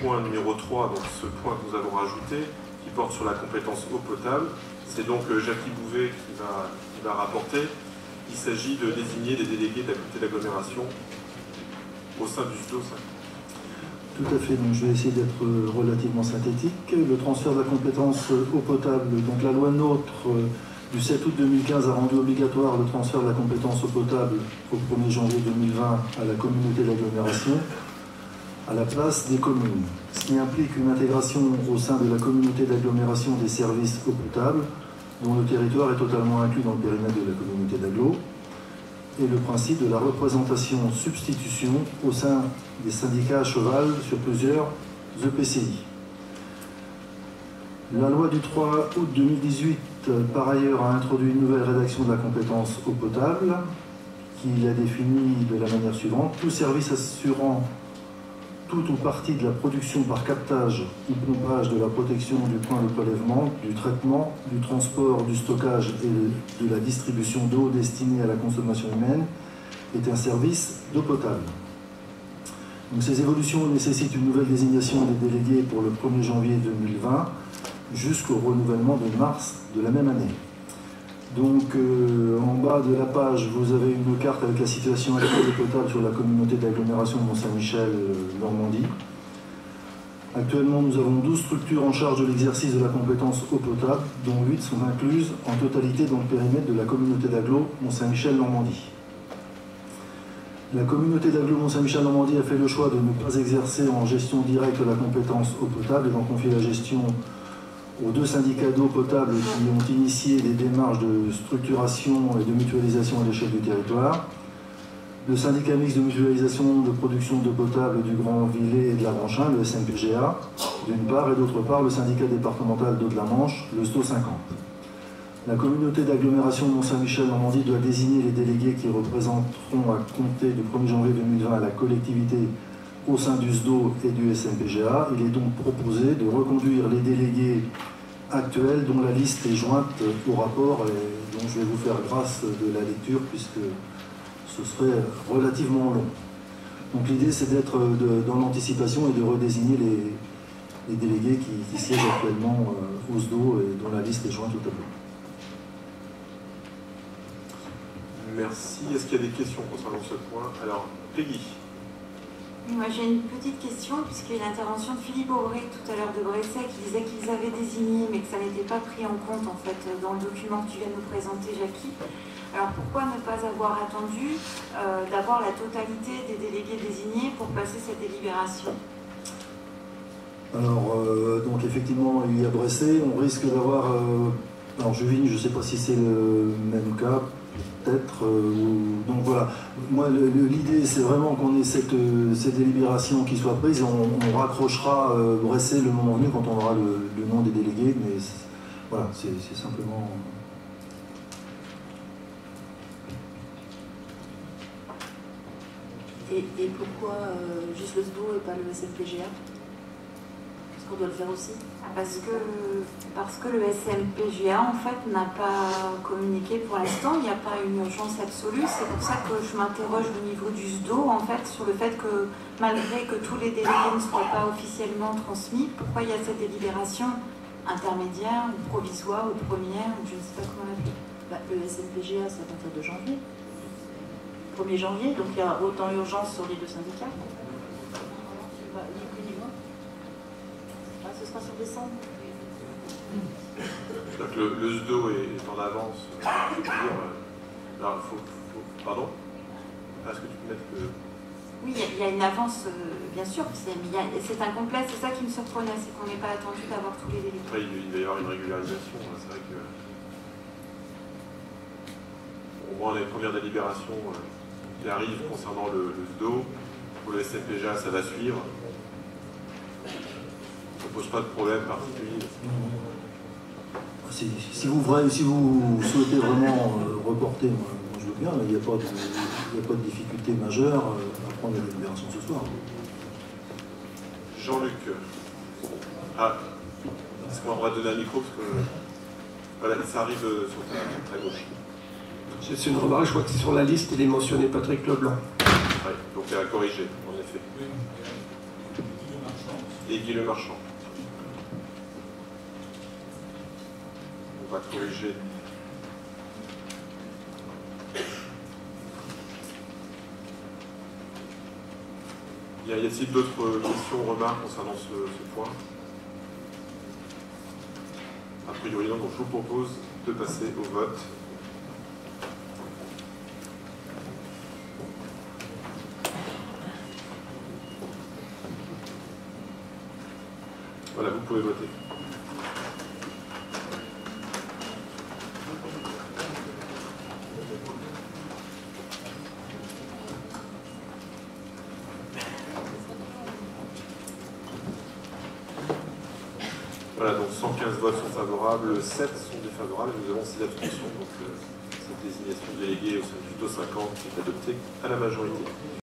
point numéro 3, donc ce point que nous avons rajouté, qui porte sur la compétence eau potable. C'est donc Jackie Bouvet qui va rapporter. Il s'agit de désigner des délégués de la communauté d'agglomération au sein du SDO 5. Tout à fait, donc je vais essayer d'être relativement synthétique. Le transfert de la compétence eau potable, donc la loi NOTRe du 7 août 2015 a rendu obligatoire le transfert de la compétence eau potable au 1er janvier 2020 à la communauté d'agglomération, à la place des communes, ce qui implique une intégration au sein de la communauté d'agglomération des services eau potable, dont le territoire est totalement inclus dans le périmètre de la communauté d'agglo, et le principe de la représentation-substitution au sein des syndicats à cheval sur plusieurs EPCI. La loi du 3 août 2018, par ailleurs, a introduit une nouvelle rédaction de la compétence eau potable, qui la définit de la manière suivante: tout service assurant tout ou partie de la production par captage ou pompage, de la protection du point de prélèvement, du traitement, du transport, du stockage et de la distribution d'eau destinée à la consommation humaine est un service d'eau potable. Donc, ces évolutions nécessitent une nouvelle désignation des délégués pour le 1er janvier 2020 jusqu'au renouvellement de mars de la même année. Donc en bas de la page, vous avez une carte avec la situation actuelle d'eau potable sur la communauté d'agglomération de Mont-Saint-Michel-Normandie. Actuellement, nous avons 12 structures en charge de l'exercice de la compétence eau potable, dont 8 sont incluses en totalité dans le périmètre de la communauté d'agglo Mont-Saint-Michel-Normandie. La communauté d'agglo Mont-Saint-Michel-Normandie a fait le choix de ne pas exercer en gestion directe la compétence eau potable et d'en confier la gestion aux 2 syndicats d'eau potable qui ont initié des démarches de structuration et de mutualisation à l'échelle du territoire, le syndicat mixte de mutualisation de production d'eau potable du Grand Villet et de la Branche 1, le SMPGA, d'une part, et d'autre part le syndicat départemental d'eau de la Manche, le SDO 50. La communauté d'agglomération Mont-Saint-Michel-Normandie doit désigner les délégués qui représenteront à compter du 1er janvier 2020 à la collectivité au sein du SDO et du SMPGA. Il est donc proposé de reconduire les délégués actuels dont la liste est jointe au rapport et dont je vais vous faire grâce de la lecture puisque ce serait relativement long. Donc l'idée c'est d'être dans l'anticipation et de redésigner les délégués qui siègent actuellement au SDO et dont la liste est jointe au tableau. Merci. Est-ce qu'il y a des questions concernant ce point? Alors, Peggy. Moi j'ai une petite question, puisqu'il y a l'intervention de Philippe Aubry tout à l'heure de Bresset qui disait qu'ils avaient désigné mais que ça n'était pas pris en compte en fait dans le document que tu viens de nous présenter, Jackie. Alors pourquoi ne pas avoir attendu d'avoir la totalité des délégués désignés pour passer cette délibération? Alors donc effectivement il y a Bresset, on risque d'avoir alors Juvigny, je ne sais pas si c'est le même cas, peut-être. Donc voilà, moi l'idée c'est vraiment qu'on ait cette délibération qui soit prise. On raccrochera Bresset le moment venu quand on aura le nom des délégués, mais voilà, c'est simplement. Et pourquoi juste le SDO et pas le SMPGA? Est-ce qu'on doit le faire aussi? Parce que le SMPGA en fait n'a pas communiqué pour l'instant, il n'y a pas une urgence absolue. C'est pour ça que je m'interroge au niveau du SDO en fait sur le fait que malgré que tous les délégués ne soient pas officiellement transmis, pourquoi il y a cette délibération intermédiaire ou provisoire ou première ou je ne sais pas comment l'appeler. Le SMPGA c'est à partir de janvier. 1er janvier, donc il y a autant urgence sur les 2 syndicats. Ce sera sur décembre. Donc le SDO est en avance. Je veux dire, alors, pardon? Est-ce que tu peux mettre le... Oui, il y a une avance, bien sûr, mais c'est incomplet. C'est ça qui me surprenait, c'est qu'on n'ait pas attendu d'avoir tous les délégués. Après, il va y avoir une régularisation. C'est vrai que au moins les premières délibérations qui arrivent concernant le SDO, pour le SMPGA, ça va suivre. Ça ne pose pas de problème particulier. Si vous souhaitez vraiment reporter, moi je veux bien, mais il n'y a pas de difficulté majeure à prendre la délibération ce soir. Jean-Luc. Ah, est-ce qu'on va donner un micro parce que voilà, ça arrive sur ta gauche. C'est une remarque, je crois que c'est sur la liste, il est mentionné Patrick Leblanc. Oui, donc à corriger, en effet. et Guy Le Marchand. On va corriger. Y a-t-il d'autres questions ou remarques concernant ce point? A priori, donc je vous propose de passer au vote. Voilà, vous pouvez voter. Voilà, donc 115 votes sont favorables, 7 sont défavorables, et nous avons 6 abstentions. Donc cette désignation déléguée au sein du 250 est adoptée à la majorité.